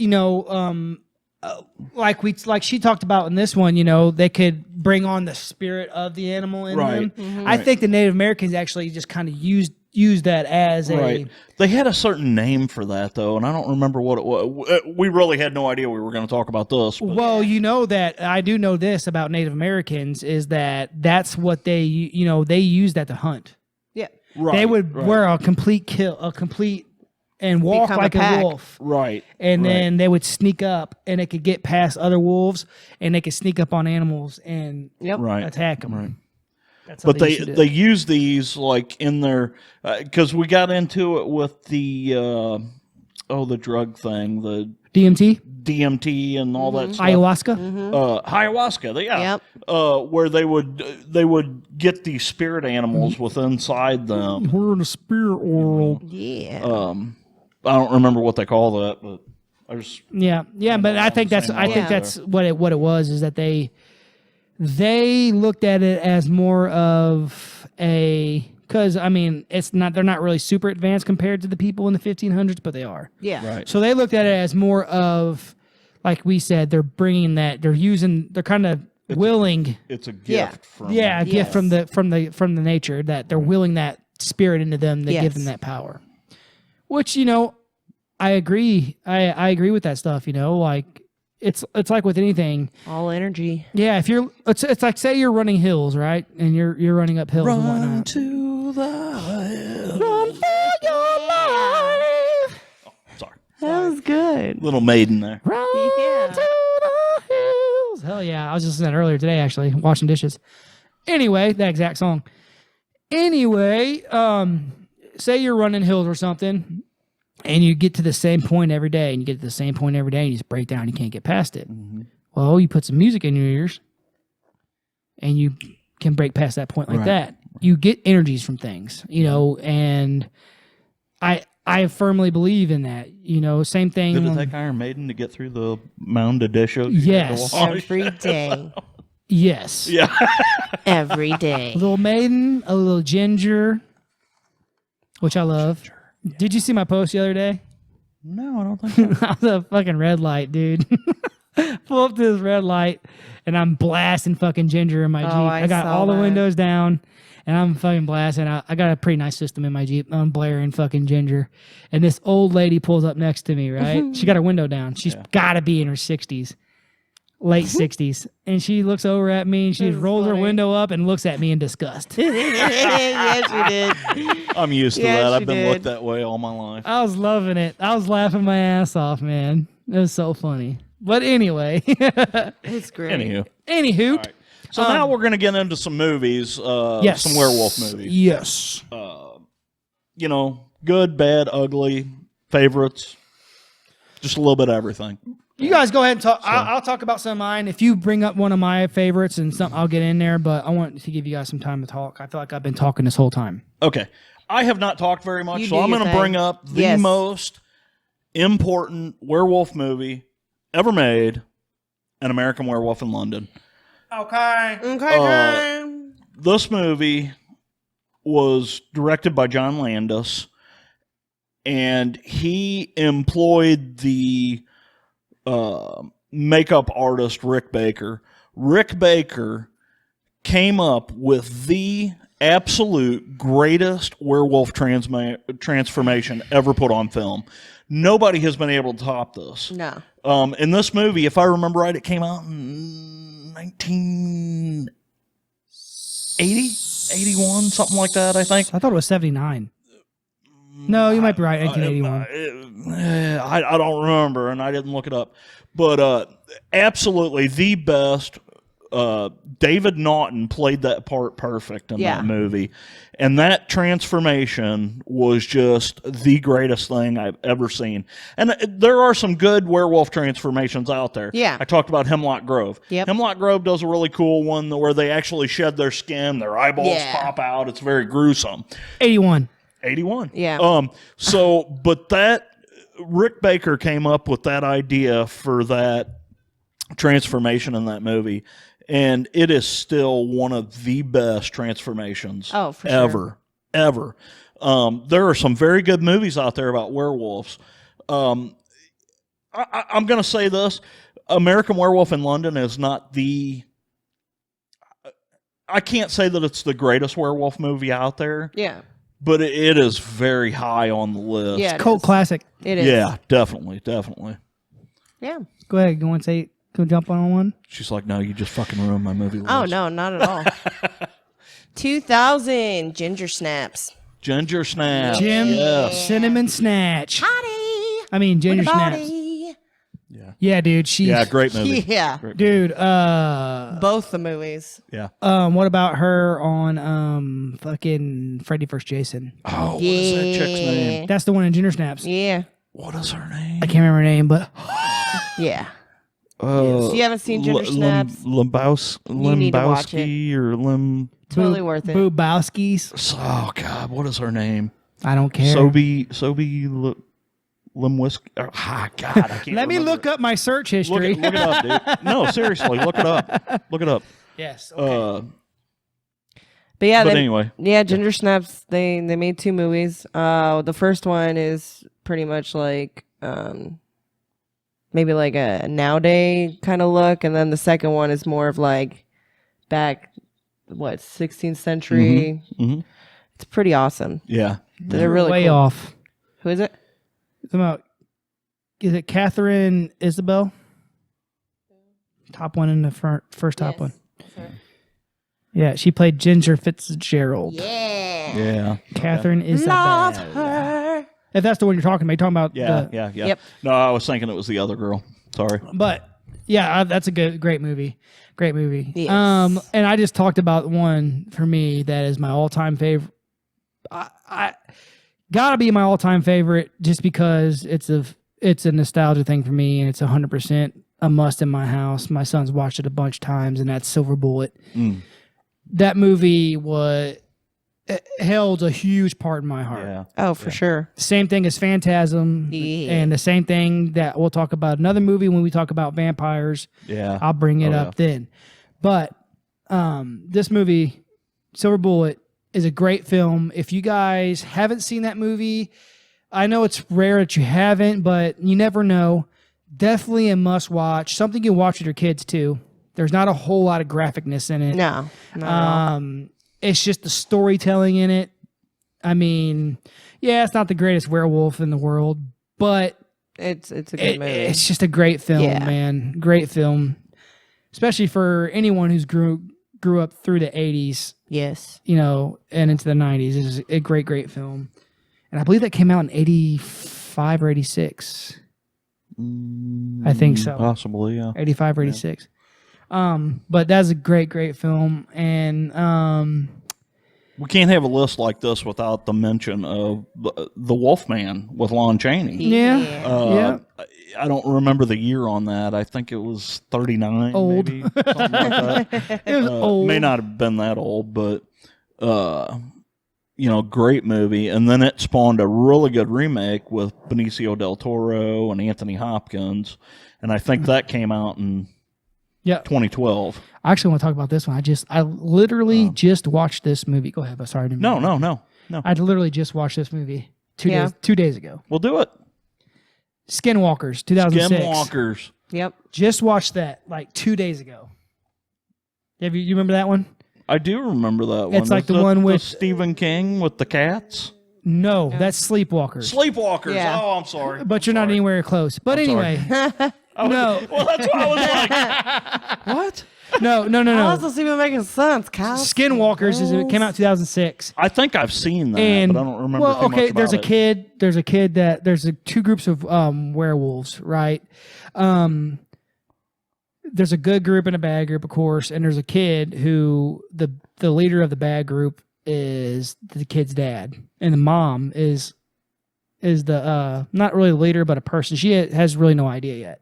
like she talked about in this one. They could bring on the spirit of the animal in Right. them. I think the Native Americans actually just kind of used that as right. They had a certain name for that though, and I don't remember what it was. We really had no idea we were going to talk about this. But Well, that I do know this about Native Americans is that's what they use that to hunt. Yeah. right, They would right, wear a complete and walk Become a like a pack. wolf. right, And right. then they would sneak up, and they could get past other wolves, and they could sneak up on animals and Yep. right. attack them. Right. That's how But they used to do it. they use these like in their because we got into it with the the drug thing, the DMT, DMT and all that stuff. ayahuasca. Ayahuasca, Yep. where they would get these spirit animals with inside them. We're in the spirit world. Yeah. I don't remember what they call that, but I just Yeah, but I think that's what it was is that they looked at it as more of because they're not really super advanced compared to the people in the 1500s, but they are. Yeah. right. So they looked at it as more of, like we said, they're bringing that, they're kind of willing, It's a gift Yeah. from a gift Yes. from the nature that they're willing that spirit into them that give Yes. them that power. Which I agree. I agree with that stuff. Like it's like with anything. All energy. Yeah, if it's like say you're running hills, right, and you're running up hills and Run whatnot. to the hill. Run for your life. Sorry, That was good. Little Maiden there. Run Yeah. to the hills. Hell yeah. I was listening to that earlier today, actually, washing dishes. Anyway, that exact song. Anyway, say you're running hills or something, and you get to the same point every day, and you get to the same point every day, and you just break down, and you can't get past it. Mm-hmm. Well, you put some music in your ears, and you can break past that point like Right. that. You get energies from things, and I firmly believe in that. Same thing. Did it take Iron Maiden to get through the mound of dishes? Yes. You had to wash? Every day. Yes. Yeah. Every A day. little maiden, a little ginger, which I love. Did you see my post the other day? No, I don't think so. I was at a fucking red light, dude. Pull up to this red light, and I'm blasting fucking ginger in my Jeep. I got saw all the that. windows down, and I'm fucking blasting. I got a pretty nice system in my Jeep. I'm blaring fucking ginger. And this old lady pulls up next to me, right? She got her window down. She's got to be in her 60s. Late 60s. And she looks over at me and she This is rolls her funny. window up and looks at me in disgust. Yes, you did. I'm used to Yes, that. I've you been did. looked that way all my life. I was loving it. I was laughing my ass off, man. It was so funny. But anyway, It's great. Anywho. anywho, All right. So now we're going to get into some movies, yes. some werewolf movies. Yes. You know, good, bad, ugly, favorites, just a little bit of everything. You guys go ahead and talk. I'll talk about some of mine. If you bring up one of my favorites and something, I'll get in there. But I want to give you guys some time to talk. I feel like I've been talking this whole time. Okay. I have not talked very much, You so do I'm your going to thing. bring up the Yes. most important werewolf movie ever made, An American Werewolf in London. Okay. Okay. This movie was directed by John Landis, and he employed the makeup artist Rick Baker. Rick Baker came up with the absolute greatest werewolf transformation ever put on film. Nobody has been able to top this. No. In this movie, if I remember right, it came out in 1980, 81, something like that, I think. I thought it was 79. No, you might be right. 1981. I don't remember, and I didn't look it up. But absolutely the best. David Naughton played that part perfect in that movie. And that transformation was just the greatest thing I've ever seen. And there are some good werewolf transformations out there. Yeah. I talked about Hemlock Grove. Yep. Hemlock Grove does a really cool one where they actually shed their skin, their eyeballs pop out. It's very gruesome. 81. 81. Yeah. But that Rick Baker came up with that idea for that transformation in that movie, and it is still one of the best transformations Oh, for ever. There are some very good movies out there about werewolves. I'm going to say this: American Werewolf in London is not the. I can't say that it's the greatest werewolf movie out there. Yeah. But it is very high on the list. Yeah. Cult classic. It is. Yeah, definitely. Yeah. Go ahead. Go and say. Go jump on one. She's like, no, you just fucking ruined my movie list. Oh, no, not at all. 2000 Ginger Snaps. Ginger Snap. Jim Yes. Cinnamon Snatch. Hottie. I mean, Ginger With a Snaps. body. Yeah, dude. She's Yeah, great movie. Yeah. Great. dude. Both the movies. Yeah. What about her on fucking Freddy vs. Jason? Oh, what is that chick's name? That's the one in Ginger Snaps. Yeah. What is her name? I can't remember her name, but Yeah. So you haven't seen Ginger Snaps? Limbowski need to watch it. or Lim. Totally worth it. Boobowskis. Oh God, what is her name? I don't care. Limwiski. God, I can't. Let me remember. look up my search Look history. it up, dude. No, seriously, look it up. Look it up. Yes. Okay. But yeah, Anyway, yeah, Ginger Snaps. They made 2 movies. The first one is pretty much like maybe like a nowadays kind of look, and then the second one is more of like back 16th century. Mhm. It's pretty awesome. yeah. They're really way cool. off. Who is it? Talking about, is it Catherine Isabel? Top one in the first top one. Yeah, she played Ginger Fitzgerald. Yeah. Yeah. Catherine Isabel. Love her. If that's the one you're talking about, you're talking about. Yeah. Yep. No, I was thinking it was the other girl. Sorry. But yeah, that's a great movie. Great movie. Yes. And I just talked about one for me that is my all-time favorite. I gotta be my all-time favorite just because it's a nostalgia thing for me, and it's 100% a must in my house. My son's watched it a bunch of times, and that's Silver Bullet. That movie held a huge part in my heart. Yeah. Oh, for sure. Same thing as Phantasm, Yeah. and the same thing that we'll talk about another movie when we talk about vampires. Yeah. I'll bring it up then. But this movie, Silver Bullet, is a great film. If you guys haven't seen that movie, I know it's rare that you haven't, but you never know. Definitely a must watch. Something you watch with your kids too. There's not a whole lot of graphicness in it. No, not at all. It's just the storytelling in it. I mean, yeah, it's not the greatest werewolf in the world, but It's a good movie. it's just a great film, Yeah. man. Great film, especially for anyone who's grew up through the 80s, Yes. and into the 90s. It's a great film. And I believe that came out in 85 or 86. I think so. Possibly, yeah. 85 or 86. But that's a great film. And We can't have a list like this without the mention of the Wolfman with Lon Chaney. yeah. I don't remember the year on that. I think it was 39, Old. maybe. Something like that. It was old. May not have been that old, but, great movie. And then it spawned a really good remake with Benicio del Toro and Anthony Hopkins. And I think that came out in 2012. I actually want to talk about this one. I literally just watched this movie. Go ahead. Sorry. No. I literally just watched this movie 2 days ago. We'll do it. Skinwalkers, 2006. Skinwalkers. Yep. Just watched that like 2 days ago. You remember that one? I do remember that one. It's like Is the that one with Stephen King with the cats. No, that's Sleepwalkers. Sleepwalkers. Yeah. Oh, I'm sorry. But you're not anywhere close. But anyway, no, Well, that's why I was like, what? no. How does this even making sense, Kyle? Skinwalkers it came out in 2006. I think I've seen that, And but I don't remember. well, too much there's a about it. kid. There's a kid that there's two groups of werewolves, right? There's a good group and a bad group, of course, and there's a kid who the leader of the bad group is the kid's dad, and the mom is the not really the leader, but a person. She has really no idea yet.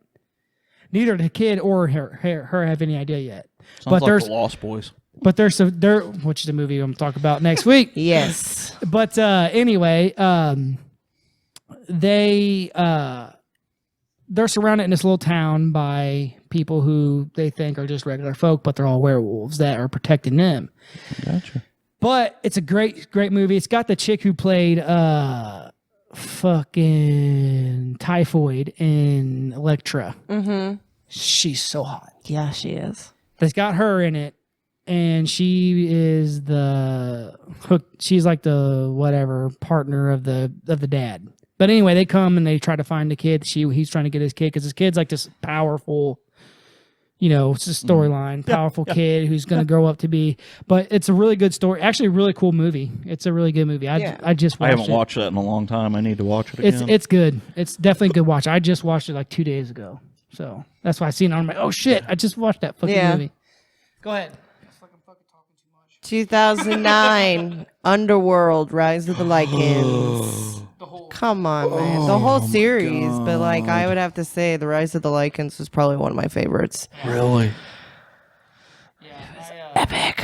Neither the kid or her have any idea yet. Sounds but like there's the Lost Boys. but there's which is a movie I'm talking about next week. Yes. But anyway, they're surrounded in this little town by people who they think are just regular folk, but they're all werewolves that are protecting them. Gotcha. But it's a great movie. It's got the chick who played fucking Typhoid in Elektra. Mm-hmm. She's so hot. Yeah, she is. It's got her in it, and she is she's like the whatever partner of the dad. But anyway, they come and they try to find the kid. He's trying to get his kid because his kid's like this powerful, it's a storyline, powerful kid who's going to grow up to be. But it's a really good story. Actually, a really cool movie. It's a really good movie. I just watched it. I haven't watched that in a long time. I need to watch it again. It's good. It's definitely a good watch. I just watched it like 2 days ago. So that's why I seen it. I'm like, oh shit, I just watched that fucking movie. Go ahead. 2009, Underworld, Rise of the Lycans. Come on, man. The whole series. But, I would have to say the Rise of the Lycans was probably one of my favorites. Really? Epic.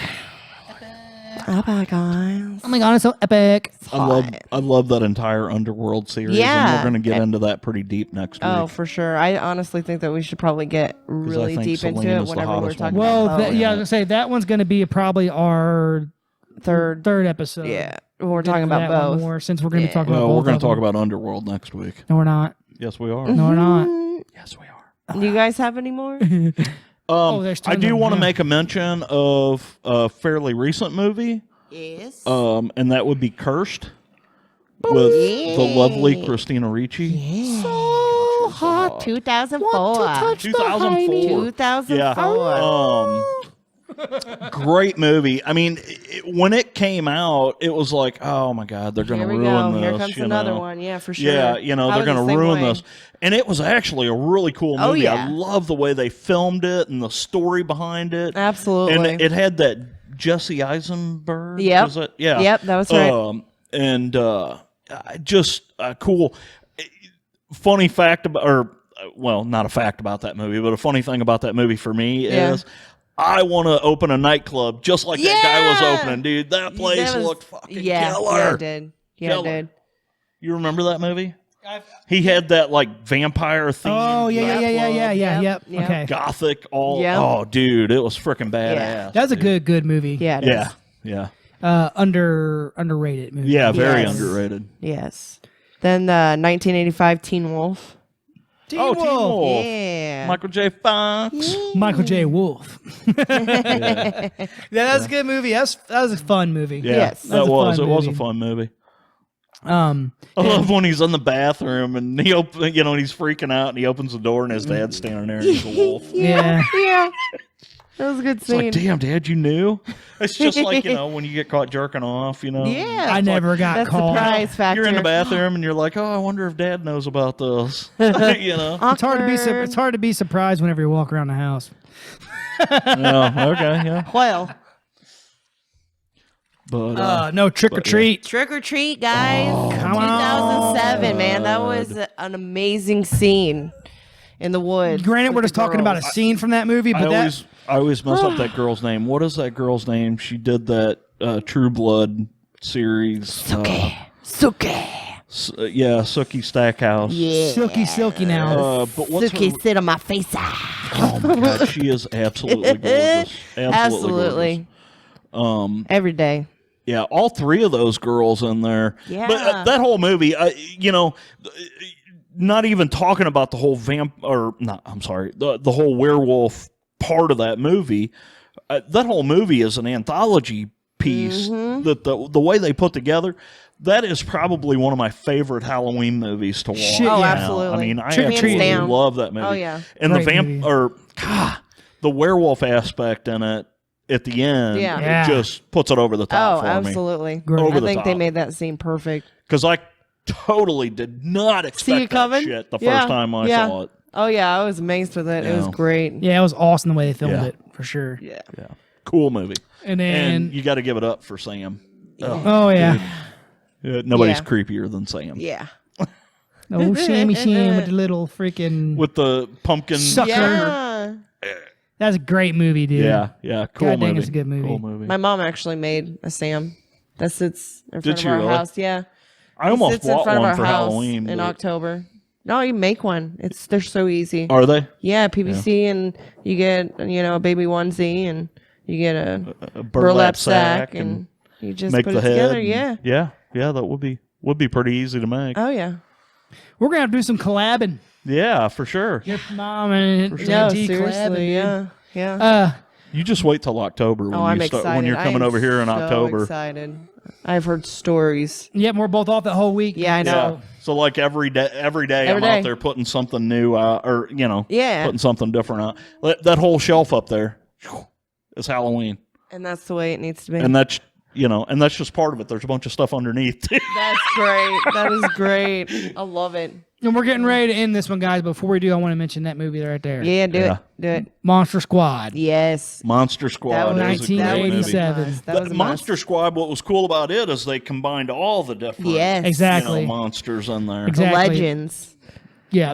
Epic, guys. Oh my god, it's so epic. I love that entire Underworld series. Yeah. And we're going to get into that pretty deep next week. Oh, for sure. I honestly think that we should probably get really think deep into Selene it is the whenever we're hottest talking one. Well, about I was gonna say that one's gonna be probably our third. episode. Yeah. When we're Get talking into about that one both. more, since we're gonna be talking Well, about we're both going of to talk them. about Underworld next week. No, we're not. Yes, we are. No, we're not. Yes, we are. Do you guys have any more? There's I tons do of want to them, make a mention of a fairly recent movie, Yes. and that would be Cursed with the lovely Christina Ricci. So hot. 2004. 2004. 2004. Great movie. I mean, when it came out, it was like, oh my God, they're going to Here we ruin go. this. Here comes another one. Yeah, for sure. Yeah, I they're was going the to same ruin way. this. And it was actually a really cool movie. Oh, yeah. I love the way they filmed it and the story behind it. Absolutely. And it had that Jesse Eisenberg. Yep. Was it? Yeah. Yep, that was right. And just cool. Funny fact about, not a fact about that movie, but a funny thing about that movie for me is I want to open a nightclub just like that guy was opening, dude. That place looked fucking killer. Yeah, it did. Yeah, Killer. it did. You remember that movie? He had that like vampire theme. Oh yeah. Yep. Yep. Okay. Gothic. All. Yep. Oh, dude, it was freaking badass. That's a dude. good movie. Yeah, it Yeah. is. Yeah. Underrated movie. Yeah. Very Yes. underrated. Yes. Then the 1985 Teen Wolf. Teen Oh, Teen Wolf. Wolf. Yeah. Michael J. Fox. Michael J. Wolf. Yeah, that's a good movie. That was a fun movie. Yeah, Yes. that That's a was. fun It was a movie. fun movie. Um, I love when he's in the bathroom and he and he's freaking out and he opens the door and his dad's standing there and he's a wolf. yeah. Yeah. That was a good It's scene. like, damn, Dad, you knew? It's just like, when you get caught jerking off, Yeah. I never got That's caught. surprise factor. You're in the bathroom and you're like, oh, I wonder if Dad knows about this. It's hard to be. Awkward. It's hard to be surprised whenever you walk around the house. Oh, okay, yeah. Well, But No trick or treat. Trick or Treat, guys. Come on. 2007, man. That was an amazing scene in the woods. Granted, we're with just the talking about a girls. scene from that movie, but I always mess up that girl's name. What is that girl's name? She did that True Blood series. Suki. Yeah, Sookie Stackhouse. Yeah. silky now. But what's Suki, her? sit on my face. Oh my God, she is absolutely gorgeous. Absolutely. Gorgeous. Every day. Yeah, all three of those girls in there. Yeah. But that whole movie, not even talking about the whole the whole werewolf part of that movie. That whole movie is an anthology piece that the way they put together. That is probably one of my favorite Halloween movies to watch. Shit, Oh, yeah. absolutely. I mean, I Trick or Treat. absolutely Hands down. love that movie. Oh, yeah. And Great movie. the werewolf aspect in it at the end Yeah. just puts it over the top Oh, for me. absolutely. Great. Over I the think they top. made that scene perfect. Because I totally did not See expect it coming? that shit the Yeah. first time I Yeah. saw it. Oh, yeah. I was amazed with it. It was Yeah. great. Yeah, it was awesome the way they filmed Yeah. it for sure. Yeah. Yeah, cool movie. And then And you got to give it up for Sam. oh yeah, Nobody's Yeah. creepier than Sam. Yeah. oh shammy sham with the little freaking. With the pumpkin. Sucker. Yeah. That's a great movie, dude. Yeah, cool God dang, movie. it's a good movie. Cool movie. My mom actually made a Sam that sits in Did front she of our really? house. Yeah. I almost Sits in bought front of one our for house Halloween. in but- October. No, you make one. They're so easy. Are they? Yeah, PVC, and you get a baby onesie, and you get a A burlap sack, and you just make put the it head. together. and- Yeah. Yeah, that would be pretty easy to make. Oh yeah. We're gonna have to do some collabing. Yeah, for sure. Your mom and No, JT collabing, seriously. dude. Yeah. Yeah. You just wait till October when Oh, I'm you excited. when you're I coming am over here in so October. Excited. I've heard stories. Yep, we're both off that whole week. Yeah, I know. Yeah. So like every day Every I'm day. out there putting something new out, or Yeah. putting something different out. That whole shelf up there is Halloween, And that's the way it needs to be. and that's just part of it. There's a bunch of stuff underneath. That's great. That is great. I love it. And we're getting ready to end this one, guys. Before we do, I want to mention that movie right there. Yeah, do Yeah. it. Do it. Monster Squad. Yes. Monster Squad That was is a great movie. 1987. That was a Monster Squad. What was cool about it is they combined all the different Yes. Exactly. monsters in there. The Exactly. legends. Yeah,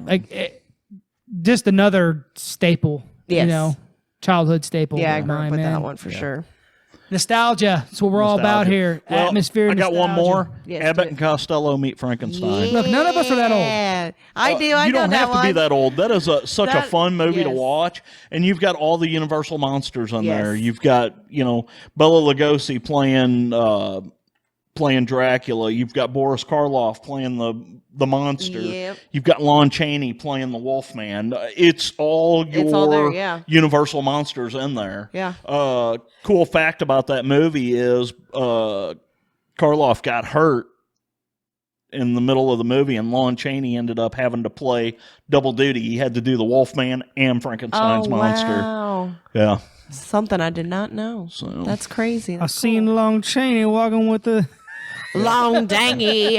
just another staple. Yes. Childhood staple. Yeah, I of grew up mine, with man. that one for sure. Nostalgia. That's what we're all about Nostalgia. here. Well, Atmosphere. I got one nostalgia. more. Yes, Abbott do it. and Costello meet Frankenstein. Look, none of us are that old. Yeah. I do. I You know don't that have to one. be that old. That is such a That- fun movie to yes. watch, and you've got all the Universal monsters in Yes. there. You've got Bela Lugosi playing Dracula. You've got Boris Karloff playing the monster. Yep. You've got Lon Chaney playing the Wolfman. It's all your It's all there, yeah. Universal monsters in there. Yeah. Cool fact about that movie is Karloff got hurt in the middle of the movie, and Lon Chaney ended up having to play double duty. He had to do the Wolfman and Frankenstein's monster. Wow. Yeah. Something I did not know. So- That's crazy. I That's seen Long Chaney walking with the long dangy.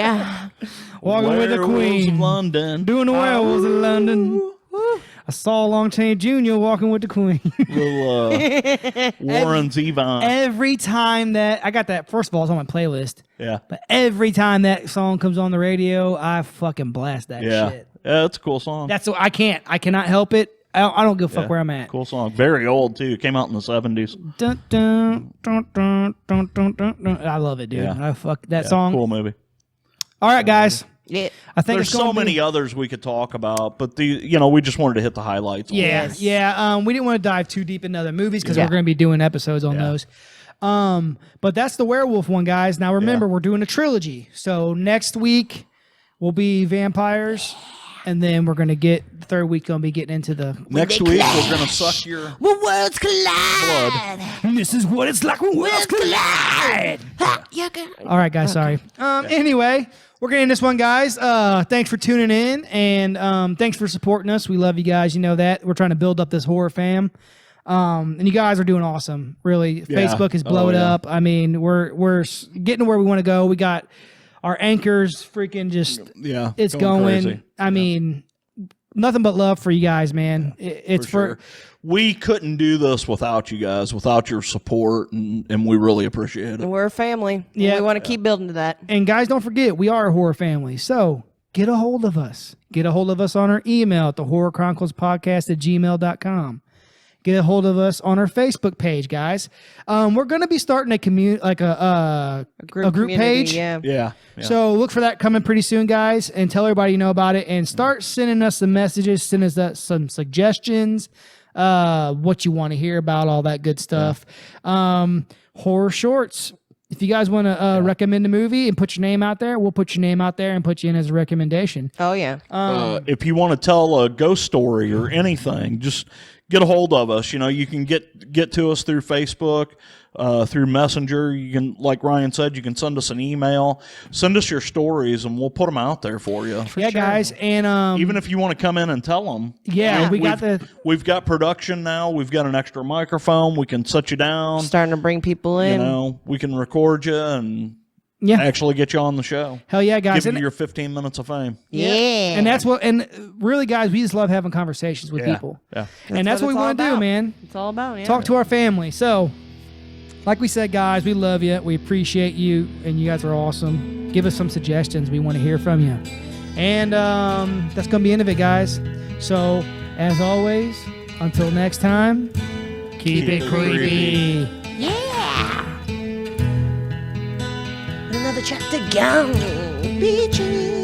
walking with the Werewolves of Queen, London. doing the werewolves in London. I saw Long Chaney Jr. walking with the Queen. Little Warren Zevon. Every time that I got that, first of all, it's on my playlist. Yeah. But every time that song comes on the radio, I fucking blast that Yeah. shit. Yeah, that's a cool song. That's what I cannot help it. I don't give a fuck Yeah. where I'm at. Cool song. Very old, too. Came out in the 70s. Dun, dun, dun, dun, dun, dun, dun, dun. I love it, dude. Yeah. I fuck that Yeah, song. Cool movie. All right, guys. I think There's it's gonna so many be, others we could talk about, but we just wanted to hit the highlights. Yeah. We didn't want to dive too deep into other movies because we're going to be doing episodes on those. But that's the werewolf one, guys. Now remember, we're doing a trilogy. So next week will be vampires, and then we're gonna the third week gonna be getting into the Next week we're gonna suck your When worlds collide. blood. And this is what it's like when worlds collide. All right, guys. Sorry. Anyway, we're getting this one, guys. Thanks for tuning in, and thanks for supporting us. We love you guys. You know that we're trying to build up this horror fam. And you guys are doing awesome. Really, Facebook is blowing up. I mean, we're getting to where we want to go. We got our anchors freaking just it's going. Crazy. I mean, nothing but love for you guys, man. It's for sure. We couldn't do this without you guys, without your support, and we really appreciate it. We're a family. Yeah. We want to keep building to that. And guys, don't forget, we are a horror family. So get a hold of us. Get a hold of us on our email at thehorrorchroniclespodcast@gmail.com. Get a hold of us on our Facebook page, guys. We're going to be starting a a group community, page. Yeah. So look for that coming pretty soon, guys, and tell everybody you know about it, and start sending us some messages, send us some suggestions, what you want to hear about, all that good stuff. Horror shorts. If you guys want to recommend a movie and put your name out there, we'll put your name out there and put you in as a recommendation. Oh, yeah. If you want to tell a ghost story or anything, just get a hold of us. You can get to us through Facebook, through Messenger. You can, like Ryan said, you can send us an email. Send us your stories, and we'll put them out there for you. Guys, and even if you want to come in and tell them. Yeah, we've got production now. We've got an extra microphone. We can set you down. Starting to bring people in. We can record you and actually get you on the show. Hell yeah, guys! Give you your 15 minutes of fame. Yeah. And that's what. And really, guys, we just love having conversations with people. Yeah. And that's what we want to do, man. It's all about. Yeah. Talk to our family. So, like we said, guys, we love you. We appreciate you, and you guys are awesome. Give us some suggestions. We want to hear from you. And that's gonna be the end of it, guys. So, as always, until next time, keep it creepy. Yeah. Another chapter go. Beaches.